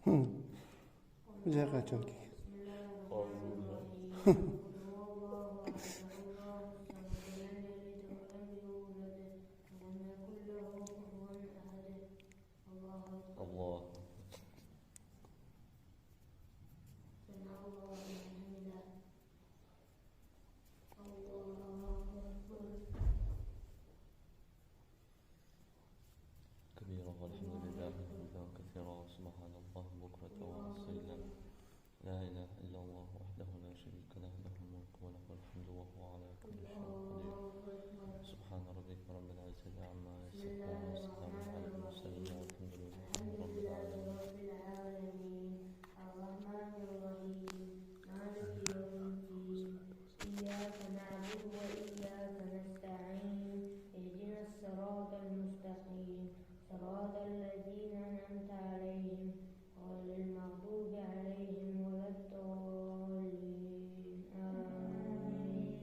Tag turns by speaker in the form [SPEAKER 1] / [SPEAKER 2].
[SPEAKER 1] جاء توكي.
[SPEAKER 2] الله. كبيرا والحمد لله حمدا كثيرا وسبحان الله بكرة وأصيلا. لا إله إلا الله وحده لا شريك له له الملك وله الحمد وهو على كل شيء قدير. سبحان ربك رب العزة عما يصفون وسلام على المرسلين والحمد لله رب العالمين.
[SPEAKER 3] الرحمن الرحيم مالك يوم الدين إياك نعبد وإياك نستعين اهدنا الصراط المستقيم صراط الذين أنعمت عليهم غير المغضوب عليهم ولا الضالين آمين.